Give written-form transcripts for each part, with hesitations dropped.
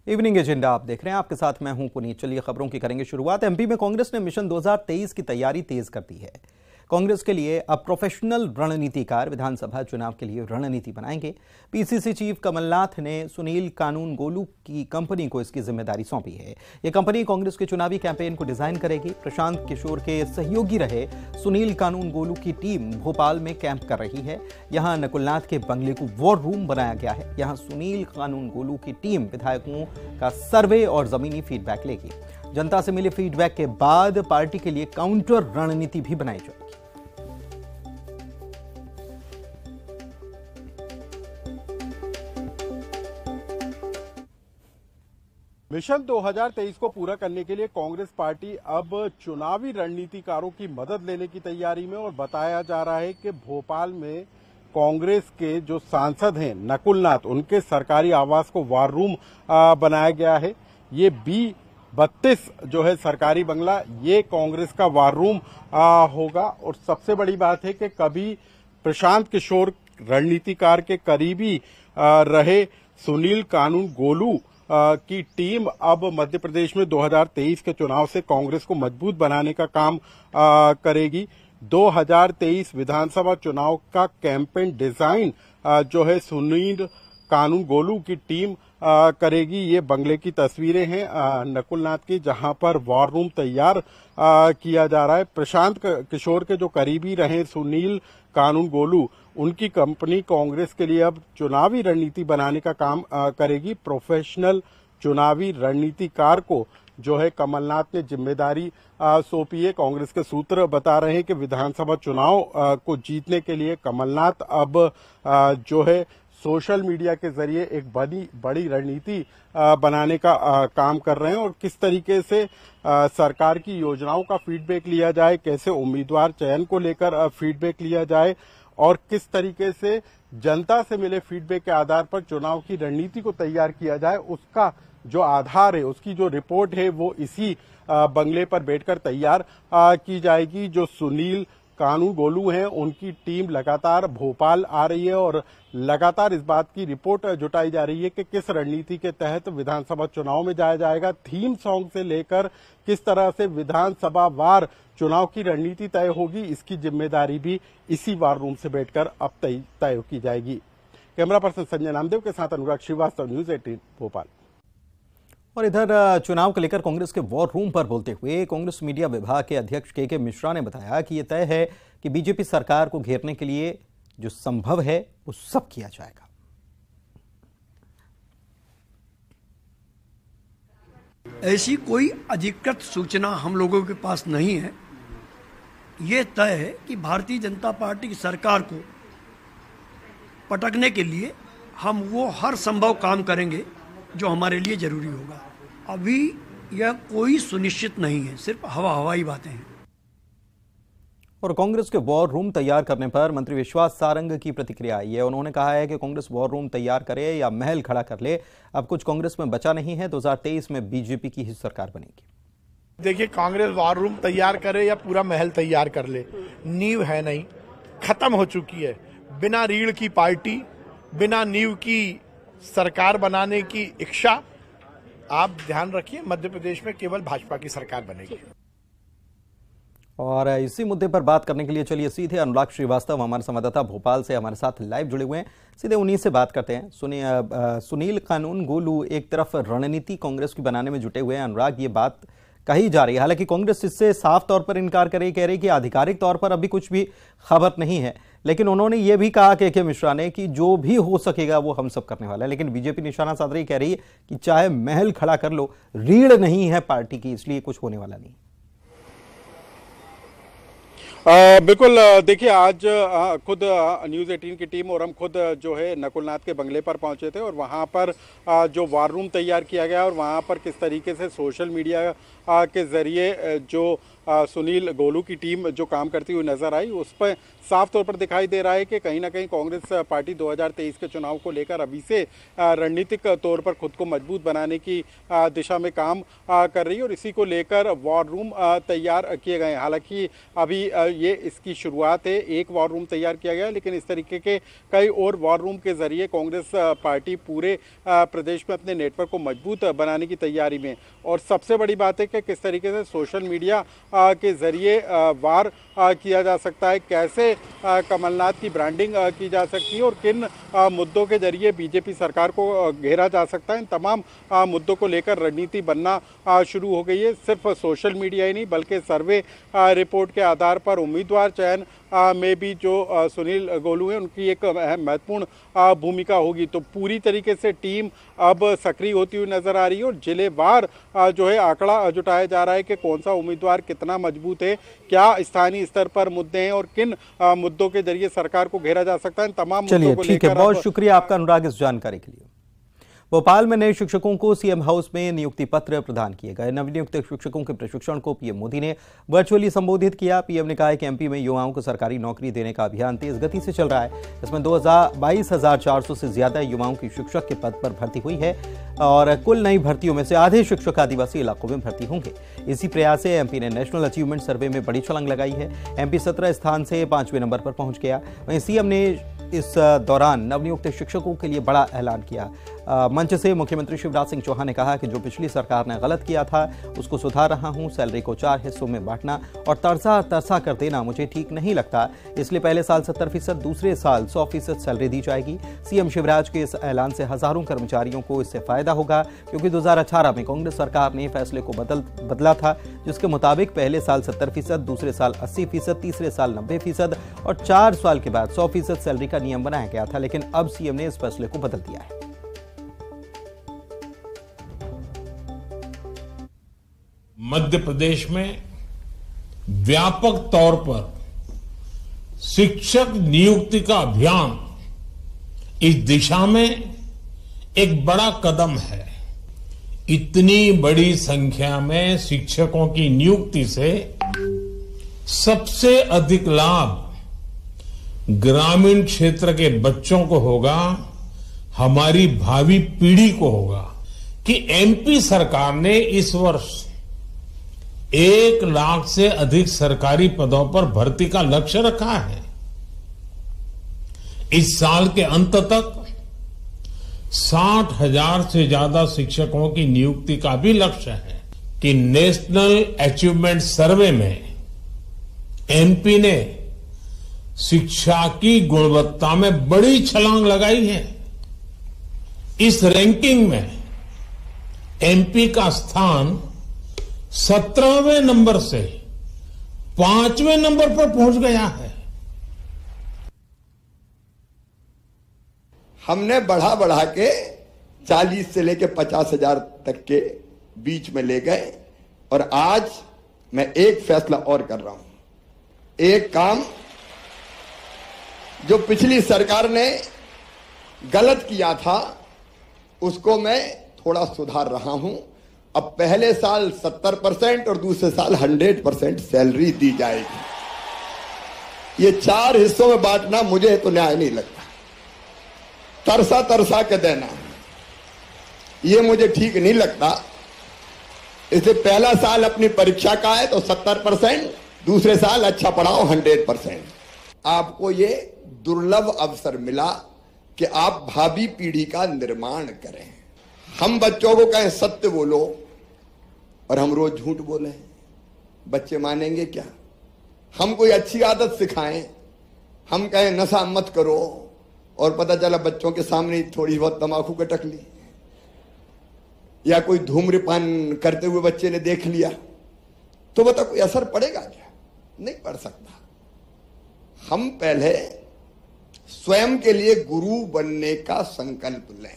Evening agenda आप देख रहे हैं, आपके साथ मैं हूं पुनीत। चलिए खबरों की करेंगे शुरुआत। एमपी में कांग्रेस ने मिशन 2023 की तैयारी तेज कर दी है। कांग्रेस के लिए अब प्रोफेशनल रणनीतिकार विधानसभा चुनाव के लिए रणनीति बनाएंगे। पीसीसी चीफ कमलनाथ ने सुनील कानूनगोलू की कंपनी को इसकी जिम्मेदारी सौंपी है। यह कंपनी कांग्रेस के चुनावी कैंपेन को डिजाइन करेगी। प्रशांत किशोर के सहयोगी रहे सुनील कानूनगोलू की टीम भोपाल में कैंप कर रही है। यहां नकुलनाथ के बंगले को वॉर रूम बनाया गया है। यहां सुनील कानूनगोलू की टीम विधायकों का सर्वे और जमीनी फीडबैक लेगी। जनता से मिले फीडबैक के बाद पार्टी के लिए काउंटर रणनीति भी बनाई जाएगी। मिशन 2023 को पूरा करने के लिए कांग्रेस पार्टी अब चुनावी रणनीतिकारों की मदद लेने की तैयारी में, और बताया जा रहा है कि भोपाल में कांग्रेस के जो सांसद हैं नकुलनाथ, उनके सरकारी आवास को वार रूम बनाया गया है। ये B32 जो है सरकारी बंगला, ये कांग्रेस का वार रूम होगा। और सबसे बड़ी बात है कि कभी प्रशांत किशोर रणनीतिकार के करीबी रहे सुनील कानूनगोलू की टीम अब मध्य प्रदेश में 2023 के चुनाव से कांग्रेस को मजबूत बनाने का काम करेगी। 2023 विधानसभा चुनाव का कैंपेन डिजाइन जो है सुनील कानूनगोलू की टीम करेगी। ये बंगले की तस्वीरें हैं नकुलनाथ की, जहां पर वॉर रूम तैयार किया जा रहा है। प्रशांत किशोर के जो करीबी रहे सुनील कानूनगोलू, उनकी कंपनी कांग्रेस के लिए अब चुनावी रणनीति बनाने का काम करेगी। प्रोफेशनल चुनावी रणनीतिकार को जो है कमलनाथ ने जिम्मेदारी सौंपी है। कांग्रेस के सूत्र बता रहे हैं कि विधानसभा चुनाव को जीतने के लिए कमलनाथ अब जो है सोशल मीडिया के जरिए एक बड़ी रणनीति बनाने का काम कर रहे हैं, और किस तरीके से सरकार की योजनाओं का फीडबैक लिया जाए, कैसे उम्मीदवार चयन को लेकर फीडबैक लिया जाए, और किस तरीके से जनता से मिले फीडबैक के आधार पर चुनाव की रणनीति को तैयार किया जाए, उसका जो आधार है, उसकी जो रिपोर्ट है, वो इसी बंगले पर बैठकर तैयार की जाएगी। जो सुनील कानूनगोलू हैं, उनकी टीम लगातार भोपाल आ रही है और लगातार इस बात की रिपोर्ट जुटाई जा रही है कि किस रणनीति के तहत विधानसभा चुनाव में जाया जाएगा। थीम सॉन्ग से लेकर किस तरह से विधानसभा वार चुनाव की रणनीति तय होगी, इसकी जिम्मेदारी भी इसी वार रूम से बैठकर अब तय की जाएगी। कैमरा पर्सन संजय नामदेव के साथ अनुराग श्रीवास्तव, न्यूज 18 भोपाल। और इधर चुनाव को लेकर कांग्रेस के वॉर रूम पर बोलते हुए कांग्रेस मीडिया विभाग के अध्यक्ष के मिश्रा ने बताया कि यह तय है कि बीजेपी सरकार को घेरने के लिए जो संभव है वो सब किया जाएगा। ऐसी कोई अधिकृत सूचना हम लोगों के पास नहीं है। ये तय है कि भारतीय जनता पार्टी की सरकार को पटकने के लिए हम वो हर संभव काम करेंगे जो हमारे लिए जरूरी होगा। अभी यह कोई सुनिश्चित नहीं है, सिर्फ हवाई बातें हैं। और कांग्रेस के वॉर रूम तैयार करने पर मंत्री विश्वास सारंग की प्रतिक्रिया आई है। उन्होंने कहा है कि कांग्रेस वॉर रूम तैयार करे या महल खड़ा कर ले, अब कुछ कांग्रेस में बचा नहीं है। 2023 में बीजेपी की ही सरकार बनेगी। देखिए, कांग्रेस वॉर रूम तैयार करे या पूरा महल तैयार कर ले, नींव है नहीं, खत्म हो चुकी है। बिना रीढ़ की पार्टी, बिना नींव की सरकार बनाने की इच्छा, आप ध्यान रखिए, मध्य प्रदेश में केवल भाजपा की सरकार बनेगी। और इसी मुद्दे पर बात करने के लिए चलिए सीधे अनुराग श्रीवास्तव, हमारे संवाददाता भोपाल से हमारे साथ लाइव जुड़े हुए हैं, सीधे उन्हीं से बात करते हैं। सुनील कानूनगोलू एक तरफ रणनीति कांग्रेस की बनाने में जुटे हुए हैं। अनुराग, ये बात कही जा रही है, हालांकि कांग्रेस इससे साफ तौर पर इनकार कह रही है कि आधिकारिक तौर पर अभी कुछ भी खबर नहीं है, लेकिन उन्होंने ये भी कहा के मिश्रा ने कि जो भी हो सकेगा वो हम सब करने वाला है। लेकिन बीजेपी निशाना साध रही, कह रही है कि चाहे महल खड़ा कर लो, रीढ़ नहीं है पार्टी की, इसलिए कुछ होने वाला नहीं। बिल्कुल, देखिए, आज खुद न्यूज़ 18 की टीम और हम खुद जो है नकुलनाथ के बंगले पर पहुंचे थे, और वहां पर जो वार रूम तैयार किया गया और वहां पर किस तरीके से सोशल मीडिया के जरिए जो सुनील गोलू की टीम जो काम करती हुई नजर आई, उस पर साफ तौर पर दिखाई दे रहा है कि कहीं ना कहीं कांग्रेस पार्टी 2023 के चुनाव को लेकर अभी से रणनीतिक तौर पर खुद को मजबूत बनाने की दिशा में काम कर रही है और इसी को लेकर वॉर रूम तैयार किए गए हैं। हालांकि अभी ये इसकी शुरुआत है, एक वॉर रूम तैयार किया गया है, लेकिन इस तरीके के कई और वॉर रूम के जरिए कांग्रेस पार्टी पूरे प्रदेश में अपने नेटवर्क को मजबूत बनाने की तैयारी में। और सबसे बड़ी बात है कि किस तरीके से सोशल मीडिया के जरिए वार किया जा सकता है, कैसे कमलनाथ की ब्रांडिंग की जा सकती है और किन मुद्दों के जरिए बीजेपी सरकार को घेरा जा सकता है। इन तमाम मुद्दों को लेकर रणनीति बनना शुरू हो गई है। सिर्फ सोशल मीडिया ही नहीं बल्कि सर्वे रिपोर्ट के आधार पर उम्मीदवार चयन में भी जो सुनील गोलू हैं उनकी एक महत्वपूर्ण भूमिका होगी। तो पूरी तरीके से टीम अब सक्रिय होती हुई नजर आ रही है और जिलेवार जो है आंकड़ा जुटाया जा रहा है कि कौन सा उम्मीदवार कितना मजबूत है, क्या स्थानीय स्तर पर मुद्दे हैं और किन मुद्दों के जरिए सरकार को घेरा जा सकता है। तमाम मुद्दों को लेकर बहुत शुक्रिया आपका अनुराग इस जानकारी के लिए। भोपाल में नए शिक्षकों को सीएम हाउस में नियुक्ति पत्र प्रदान किए गए। नवनियुक्त शिक्षकों के प्रशिक्षण को पीएम मोदी ने वर्चुअली संबोधित किया। पीएम ने कहा कि एमपी में युवाओं को सरकारी नौकरी देने का अभियान तेज गति से चल रहा है। इसमें 22,400 से ज्यादा युवाओं की शिक्षक के पद पर भर्ती हुई है और कुल नई भर्तियों में से आधे शिक्षक आदिवासी इलाकों में भर्ती होंगे। इसी प्रयास से एमपी ने नेशनल अचीवमेंट सर्वे में बड़ी छलांग लगाई है। एमपी 17 स्थान से 5वें नंबर पर पहुंच गया। वहीं सीएम ने इस दौरान नवनियुक्त शिक्षकों के लिए बड़ा ऐलान किया। मंच से मुख्यमंत्री शिवराज सिंह चौहान ने कहा कि जो पिछली सरकार ने गलत किया था उसको सुधार रहा हूं। सैलरी को 4 हिस्सों में बांटना और तरसा कर देना मुझे ठीक नहीं लगता, इसलिए पहले साल 70%, दूसरे साल 100% सैलरी दी जाएगी। सीएम शिवराज के इस ऐलान से हजारों कर्मचारियों को इससे फायदा होगा, क्योंकि 2018 में कांग्रेस सरकार ने फैसले को बदला था, जिसके मुताबिक पहले साल 70%, दूसरे साल 80%, तीसरे साल 90% और 4 साल के बाद 100% सैलरी का नियम बनाया गया था। लेकिन अब सीएम ने इस फैसले को बदल दिया है। मध्य प्रदेश में व्यापक तौर पर शिक्षक नियुक्ति का अभियान इस दिशा में एक बड़ा कदम है। इतनी बड़ी संख्या में शिक्षकों की नियुक्ति से सबसे अधिक लाभ ग्रामीण क्षेत्र के बच्चों को होगा, हमारी भावी पीढ़ी को होगा कि एमपी सरकार ने इस वर्ष 1 लाख से अधिक सरकारी पदों पर भर्ती का लक्ष्य रखा है। इस साल के अंत तक 60,000 से ज्यादा शिक्षकों की नियुक्ति का भी लक्ष्य है कि नेशनल अचीवमेंट सर्वे में एमपी ने शिक्षा की गुणवत्ता में बड़ी छलांग लगाई है। इस रैंकिंग में एमपी का स्थान 17वें नंबर से 5वें नंबर पर पहुंच गया है। हमने बढ़ा के 40 से लेके 50,000 तक के बीच में ले गए और आज मैं एक फैसला और कर रहा हूं। एक काम जो पिछली सरकार ने गलत किया था उसको मैं थोड़ा सुधार रहा हूं। अब पहले साल 70% और दूसरे साल 100% सैलरी दी जाएगी। ये 4 हिस्सों में बांटना मुझे तो न्याय नहीं लगता। तरसा के देना ये मुझे ठीक नहीं लगता। इसलिए पहला साल अपनी परीक्षा का है तो 70%, दूसरे साल अच्छा पढ़ाओ 100%। आपको ये दुर्लभ अवसर मिला कि आप भावी पीढ़ी का निर्माण करें। हम बच्चों को कहें सत्य बोलो और हम रोज झूठ बोले, बच्चे मानेंगे क्या? हम कोई अच्छी आदत सिखाएं, हम कहें नशा मत करो और पता चला बच्चों के सामने थोड़ी बहुत तंबाकू के टक ली, या कोई धूम्रपान करते हुए बच्चे ने देख लिया, तो बता कोई असर पड़ेगा क्या? नहीं पड़ सकता। हम पहले स्वयं के लिए गुरु बनने का संकल्प लें।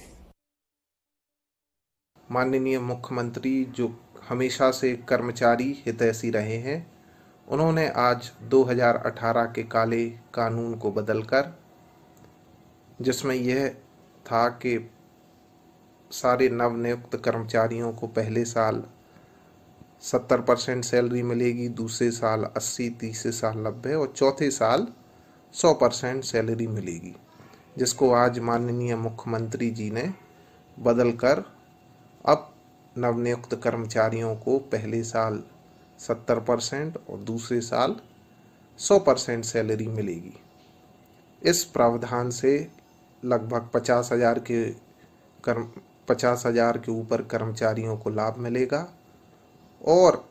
माननीय मुख्यमंत्री जो हमेशा से कर्मचारी हितैषी रहे हैं, उन्होंने आज 2018 के काले कानून को बदलकर, जिसमें यह था कि सारे नवनियुक्त कर्मचारियों को पहले साल 70% सैलरी मिलेगी, दूसरे साल 80, तीसरे साल 90 और चौथे साल 100% सैलरी मिलेगी, जिसको आज माननीय मुख्यमंत्री जी ने बदलकर अब नवनियुक्त कर्मचारियों को पहले साल 70% और दूसरे साल 100% सैलरी मिलेगी। इस प्रावधान से लगभग 50,000 के ऊपर कर्मचारियों को लाभ मिलेगा और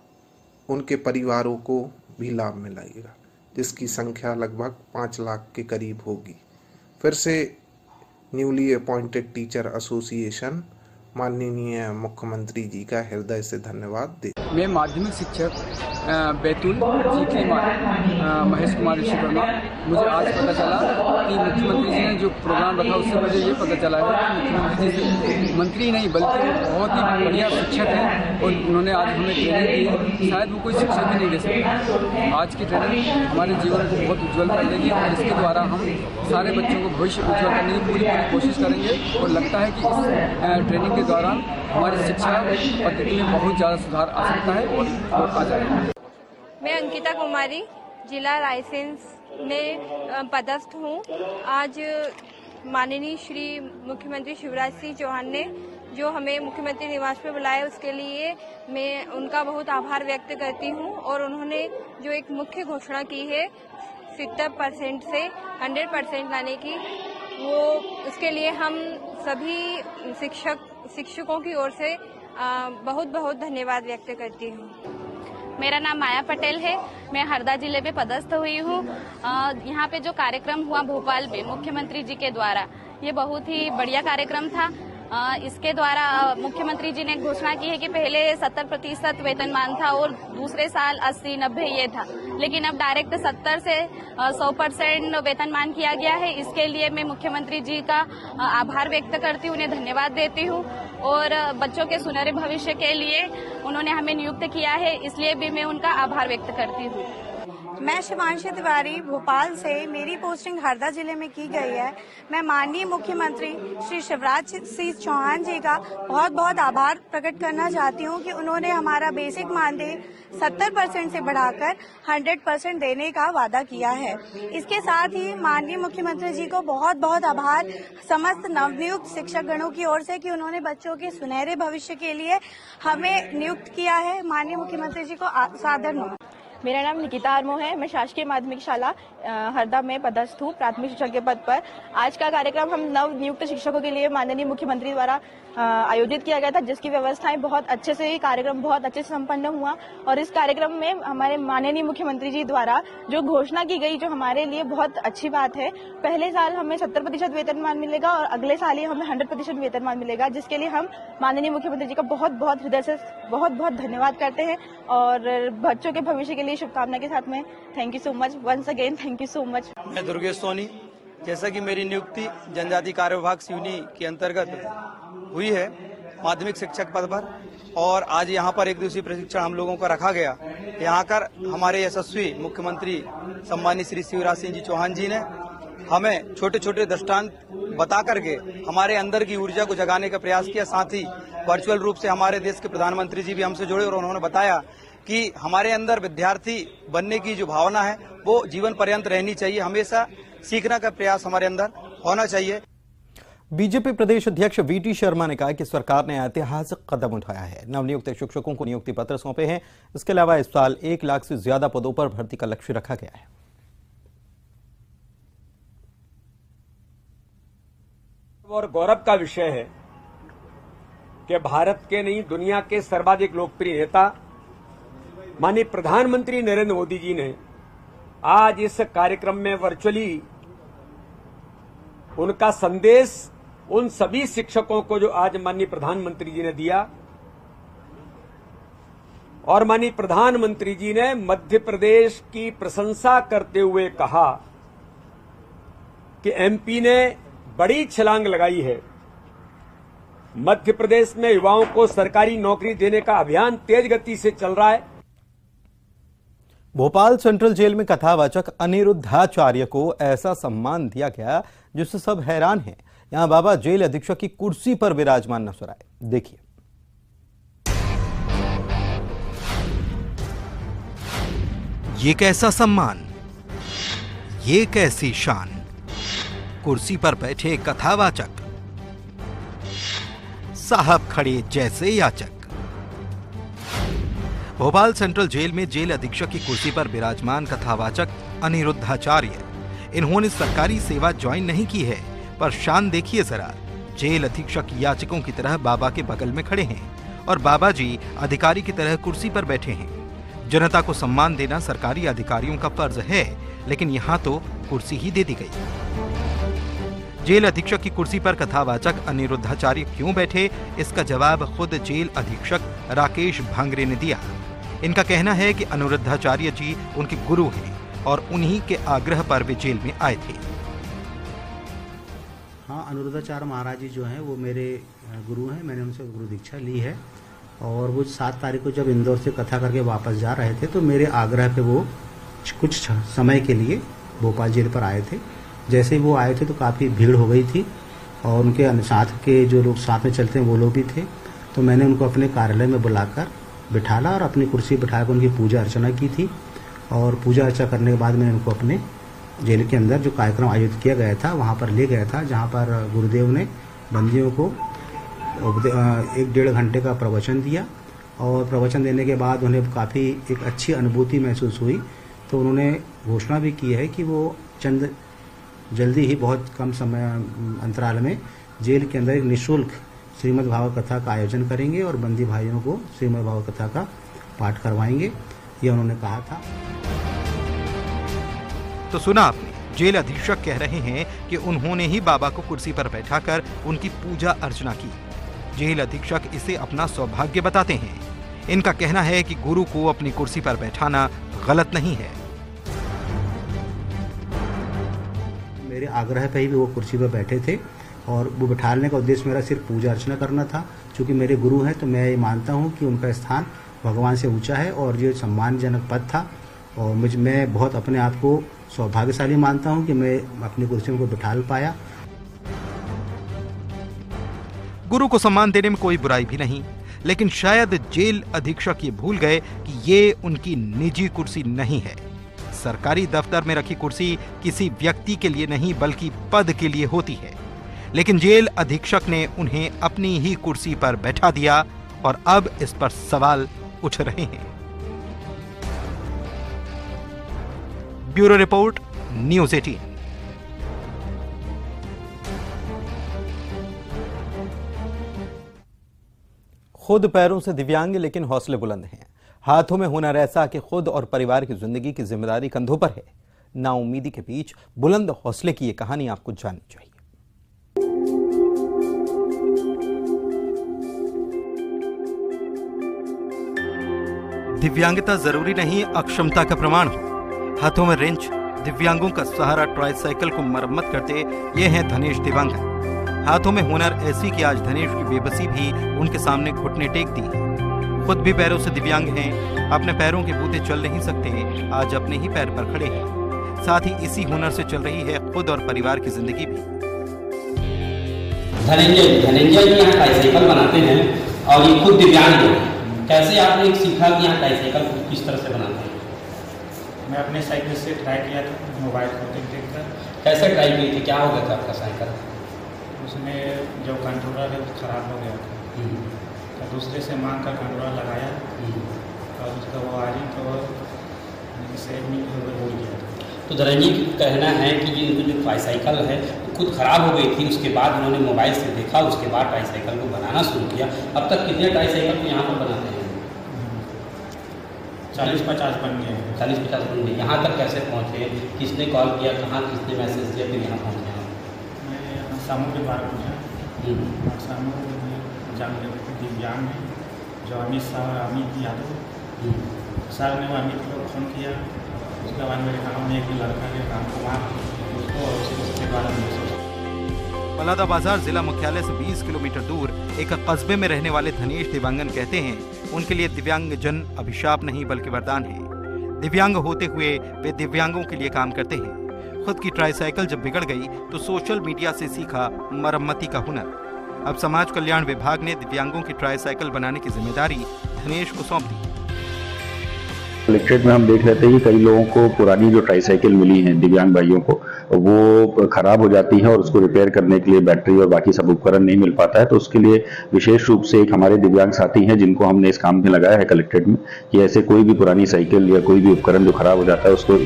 उनके परिवारों को भी लाभ मिलेगा, जिसकी संख्या लगभग 5 लाख के करीब होगी। फिर से न्यूली अपॉइंटेड टीचर एसोसिएशन माननीय मुख्यमंत्री जी का हृदय से धन्यवाद दे। मैं माध्यमिक शिक्षक बैतूल सीखी महेश कुमार ऋषि वर्मा। मुझे आज पता चला कि मुख्यमंत्री जी ने जो प्रोग्राम रखा उससे मुझे ये पता चला है कि मुख्यमंत्री जी मंत्री नहीं बल्कि बहुत ही बढ़िया शिक्षक हैं और उन्होंने आज हमें ट्रेनिंग दी। शायद वो कोई शिक्षक भी नहीं दे सकते। आज की ट्रेनिंग हमारे जीवन को बहुत उज्ज्वल कर देगी और इसके द्वारा हम सारे बच्चों को भविष्य उज्ज्वल करने की पूरी कोशिश करेंगे और लगता है कि इस ट्रेनिंग के दौरान हमारी शिक्षा पद्धति में बहुत ज़्यादा सुधार आ सकता है और आ जाएगा। मैं अंकिता कुमारी जिला रायसेन में पदस्थ हूँ। आज माननीय श्री मुख्यमंत्री शिवराज सिंह चौहान ने जो हमें मुख्यमंत्री निवास पर बुलाया उसके लिए मैं उनका बहुत आभार व्यक्त करती हूँ और उन्होंने जो एक मुख्य घोषणा की है 70% से 100% लाने की, वो उसके लिए हम सभी शिक्षकों की ओर से बहुत बहुत धन्यवाद व्यक्त करती हूँ। मेरा नाम माया पटेल है। मैं हरदा जिले में पदस्थ हुई हूँ। यहाँ पे जो कार्यक्रम हुआ भोपाल में मुख्यमंत्री जी के द्वारा, ये बहुत ही बढ़िया कार्यक्रम था। इसके द्वारा मुख्यमंत्री जी ने घोषणा की है कि पहले 70% वेतनमान था और दूसरे साल 80-90 ये था, लेकिन अब डायरेक्ट 70 से 100% वेतनमान किया गया है। इसके लिए मैं मुख्यमंत्री जी का आभार व्यक्त करती हूँ, उन्हें धन्यवाद देती हूँ और बच्चों के सुनहरे भविष्य के लिए उन्होंने हमें नियुक्त किया है, इसलिए भी मैं उनका आभार व्यक्त करती हूँ। मैं शिवांशी तिवारी भोपाल से, मेरी पोस्टिंग हरदा जिले में की गई है। मैं माननीय मुख्यमंत्री श्री शिवराज सिंह चौहान जी का बहुत बहुत आभार प्रकट करना चाहती हूँ कि उन्होंने हमारा बेसिक मानदेय 70% से बढ़ाकर 100% देने का वादा किया है। इसके साथ ही माननीय मुख्यमंत्री जी को बहुत बहुत आभार समस्त नवनियुक्त शिक्षक गणों की ओर से कि उन्होंने बच्चों के सुनहरे भविष्य के लिए हमें नियुक्त किया है। माननीय मुख्यमंत्री जी को सादर नमन। मेरा नाम निकिता आर्मो है। मैं शासकीय माध्यमिक शाला हरदा में पदस्थ हूँ प्राथमिक शिक्षक के पद पर। आज का कार्यक्रम हम नव नियुक्त शिक्षकों के लिए माननीय मुख्यमंत्री द्वारा आयोजित किया गया था, जिसकी व्यवस्थाएं बहुत अच्छे से, कार्यक्रम बहुत अच्छे से संपन्न हुआ और इस कार्यक्रम में हमारे माननीय मुख्यमंत्री जी द्वारा जो घोषणा की गई, जो हमारे लिए बहुत अच्छी बात है। पहले साल हमें 70% वेतनमान मिलेगा और अगले साल ही हमें 100% वेतनमान मिलेगा, जिसके लिए हम माननीय मुख्यमंत्री जी का बहुत बहुत हृदय से बहुत बहुत धन्यवाद करते हैं और बच्चों के भविष्य के लिए शुभकामना के साथ में thank you so much, once again thank you so much. मैं दुर्गेश सोनी, जैसा कि मेरी नियुक्ति जनजाति कार्य विभाग सिवनी के अंतर्गत हुई है माध्यमिक शिक्षक पद पर और आज यहाँ पर एक दिवसीय प्रशिक्षण हम लोगों का रखा गया। यहाँ कर हमारे यशस्वी मुख्यमंत्री सम्मानित श्री शिवराज सिंह जी चौहान जी ने हमें छोटे छोटे दृष्टांत बता करके हमारे अंदर की ऊर्जा को जगाने का प्रयास किया। साथ ही वर्चुअल रूप से हमारे देश के प्रधानमंत्री जी भी हमसे जुड़े और उन्होंने बताया कि हमारे अंदर विद्यार्थी बनने की जो भावना है वो जीवन पर्यंत रहनी चाहिए, हमेशा सीखने का प्रयास हमारे अंदर होना चाहिए। बीजेपी प्रदेश अध्यक्ष वीटी शर्मा ने कहा कि सरकार ने ऐतिहासिक कदम उठाया है, नवनियुक्त शिक्षकों को नियुक्ति पत्र सौंपे हैं। इसके अलावा इस साल 1 लाख से ज्यादा पदों पर भर्ती का लक्ष्य रखा गया है। और गौरव का विषय है कि भारत के नहीं दुनिया के सर्वाधिक लोकप्रिय नेता माननीय प्रधानमंत्री नरेंद्र मोदी जी ने आज इस कार्यक्रम में वर्चुअली उनका संदेश उन सभी शिक्षकों को जो आज माननीय प्रधानमंत्री जी ने दिया और माननीय प्रधानमंत्री जी ने मध्य प्रदेश की प्रशंसा करते हुए कहा कि एमपी ने बड़ी छलांग लगाई है। मध्य प्रदेश में युवाओं को सरकारी नौकरी देने का अभियान तेज गति से चल रहा है। भोपाल सेंट्रल जेल में कथावाचक अनिरुद्धाचार्य को ऐसा सम्मान दिया गया जिससे सब हैरान हैं। यहां बाबा जेल अधीक्षक की कुर्सी पर विराजमान नजर आए। देखिए। ये कैसा सम्मान, ये कैसी शान, कुर्सी पर बैठे कथावाचक, साहब खड़े जैसे याचक। भोपाल सेंट्रल जेल में जेल अधीक्षक की कुर्सी पर विराजमान कथावाचक अनिरुद्धाचार्य। इन्होंने सरकारी सेवा ज्वाइन नहीं की है, पर शान देखिए जरा। जेल अधीक्षक याचकों की तरह बाबा के बगल में खड़े हैं और बाबा जी अधिकारी की तरह कुर्सी पर बैठे हैं। जनता को सम्मान देना सरकारी अधिकारियों का फर्ज है, लेकिन यहाँ तो कुर्सी ही दे दी गई। जेल अधीक्षक की कुर्सी पर कथावाचक अनिरुद्धाचार्य क्यों बैठे, इसका जवाब खुद जेल अधीक्षक राकेश भांगरे ने दिया। इनका कहना है कि अनिरुद्धाचार्य जी उनके गुरु हैं और उन्हीं के आग्रह पर वे जेल में आए थे। हाँ, अनिरुद्धाचार्य महाराज जी जो हैं वो मेरे गुरु हैं। मैंने उनसे गुरु दीक्षा ली है और वो 7 तारीख को जब इंदौर से कथा करके वापस जा रहे थे तो मेरे आग्रह पे वो कुछ समय के लिए भोपाल जेल पर आए थे। जैसे ही वो आए थे तो काफ़ी भीड़ हो गई थी और उनके साथ के जो लोग साथ में चलते हैं वो लोग भी थे। तो मैंने उनको अपने कार्यालय में बुलाकर बिठाला और अपनी कुर्सी बिठाकर उनकी पूजा अर्चना की थी। और पूजा अर्चना करने के बाद मैंने उनको अपने जेल के अंदर जो कार्यक्रम आयोजित किया गया था वहाँ पर ले गया था, जहाँ पर गुरुदेव ने बंदियों को 1-1.5 घंटे का प्रवचन दिया। और प्रवचन देने के बाद उन्हें काफ़ी एक अच्छी अनुभूति महसूस हुई। तो उन्होंने घोषणा भी की है कि वो जल्दी ही बहुत कम समय अंतराल में जेल के अंदर एक निःशुल्क श्रीमद् भागवत कथा का आयोजन करेंगे और बंदी भाइयों को श्रीमद् भागवत कथा का पाठ करवाएंगे, ये उन्होंने कहा था। तो सुना आपने, जेल अधीक्षक कह रहे हैं कि उन्होंने ही बाबा को कुर्सी पर बैठाकर उनकी पूजा अर्चना की। जेल अधीक्षक इसे अपना सौभाग्य बताते हैं। इनका कहना है कि गुरु को अपनी कुर्सी पर बैठाना गलत नहीं है। मेरे आग्रह पे ही वो कुर्सी पर बैठे थे और वो बैठाने का उद्देश्य मेरा सिर्फ पूजा अर्चना करना था। चूंकि मेरे गुरु हैं तो मैं ये मानता हूँ कि उनका स्थान भगवान से ऊंचा है और ये सम्मानजनक पद था। और मैं बहुत अपने आप को सौभाग्यशाली मानता हूँ कि मैं अपनी कुर्सी को बिठा पाया। गुरु को सम्मान देने में कोई बुराई भी नहीं, लेकिन शायद जेल अधीक्षक ये भूल गए कि ये उनकी निजी कुर्सी नहीं है। सरकारी दफ्तर में रखी कुर्सी किसी व्यक्ति के लिए नहीं बल्कि पद के लिए होती है। लेकिन जेल अधीक्षक ने उन्हें अपनी ही कुर्सी पर बैठा दिया और अब इस पर सवाल उठ रहे हैं। Bureau report, news 18। खुद पैरों से दिव्यांग लेकिन हौसले बुलंद हैं। हाथों में हुनर ऐसा कि खुद और परिवार की जिंदगी की जिम्मेदारी कंधों पर है। नाउमीदी के बीच बुलंद हौसले की ये कहानी आपको जाननी चाहिए। दिव्यांगता जरूरी नहीं अक्षमता का प्रमाण हो। हाथों में रेंच, दिव्यांगों का सहारा ट्राईसाइकिल को मरम्मत करते ये हैं धनेश दिव्यांगन। हाथों में हुनर ऐसी कि आज धनेश की बेबसी भी उनके सामने घुटने टेक दी है। खुद भी पैरों से दिव्यांग हैं, अपने पैरों के बूते चल नहीं सकते, आज अपने ही पैर पर खड़े हैं। साथ ही इसी हुनर से चल रही है खुद और परिवार की जिंदगी भी। धनंजय भी यहाँ ट्राईसाइकिल बनाते हैं और ये खुद दिव्यांग हैं। कैसे आपने सीखा कि यहाँ ट्राईसाइकिल किस तरह से बनाते हैं? मैं अपने साइकिल से ट्राई किया था, मोबाइल को देख कर। कैसे ट्राई की थी, क्या हो गया था आपका साइकिल? उसमें जो कंट्रोलर है वो खराब हो गया था, तो दूसरे से मांग कर कंट्रोलर लगाया और उसका वो वायरिंग तो सेट नहीं हो गया। तो धनंजय जी कहना है कि ये जो ट्राईसाइकिल है खुद खराब हो गई थी, उसके बाद उन्होंने मोबाइल से देखा, उसके बाद ट्राईसाइकिल को बनाना शुरू किया। अब तक कितने ट्राईसाइकिल को यहाँ पर बनाते हैं? 40-50 बन गए। 40-50 बन गए। यहाँ तक कैसे पहुँचे? किसने कॉल किया, कहाँ किसने मैसेज दिया, फिर यहाँ पहुँचे? मैं समूह के बारे में समूह दिव्यांग है जो अमित शाह और अमित यादव सर ने वो अमित को फ़ोन किया। उसके बाद मेरे गाँव में एक लड़का के काम को वहाँ उसको और उसके बारे में बलादा बाजार जिला मुख्यालय से 20 किलोमीटर दूर एक कस्बे में रहने वाले धनेश दिव्यांगन कहते हैं उनके लिए दिव्यांग जन अभिशाप नहीं बल्कि वरदान है। दिव्यांग होते हुए वे दिव्यांगों के लिए काम करते हैं। खुद की ट्राईसाइकिल जब बिगड़ गई तो सोशल मीडिया से सीखा मरम्मती का हुनर। अब समाज कल्याण विभाग ने दिव्यांगों की ट्राईसाइकिल बनाने की जिम्मेदारी धनेश को सौंप दी। कलेक्ट्रेट में हम देख रहे थे कि कई लोगों को पुरानी जो ट्राईसाइकिल मिली है दिव्यांग भाइयों को, वो खराब हो जाती है और उसको रिपेयर करने के लिए बैटरी और बाकी सब उपकरण नहीं मिल पाता है। तो उसके लिए विशेष रूप से एक हमारे दिव्यांग साथी हैं जिनको हमने इस काम में लगाया है कलेक्ट्रेट में, कि ऐसे कोई भी पुरानी साइकिल या कोई भी उपकरण जो खराब हो जाता है उसको।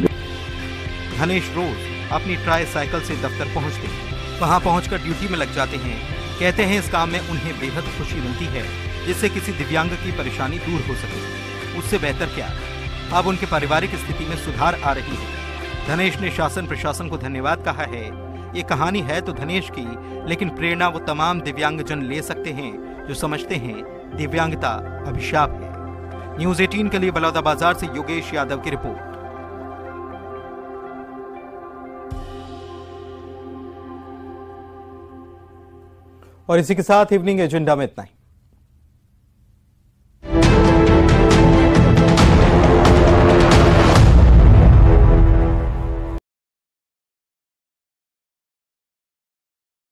धनेश रोज अपनी ट्राईसाइकिल से दफ्तर पहुंचते हैं, वहां पहुंचकर ड्यूटी में लग जाते हैं। कहते हैं इस काम में उन्हें बेहद खुशी मिलती है, जिससे किसी दिव्यांग की परेशानी दूर हो सके। उससे बेहतर क्या, अब उनके पारिवारिक स्थिति में सुधार आ रही है। धनेश ने शासन प्रशासन को धन्यवाद कहा है। ये कहानी है तो धनेश की, लेकिन प्रेरणा वो तमाम दिव्यांगजन ले सकते हैं जो समझते हैं दिव्यांगता अभिशाप है। न्यूज़ 18 के लिए बलौदाबाजार से योगेश यादव की रिपोर्ट। और इसी के साथ इवनिंग एजेंडा में इतना ही।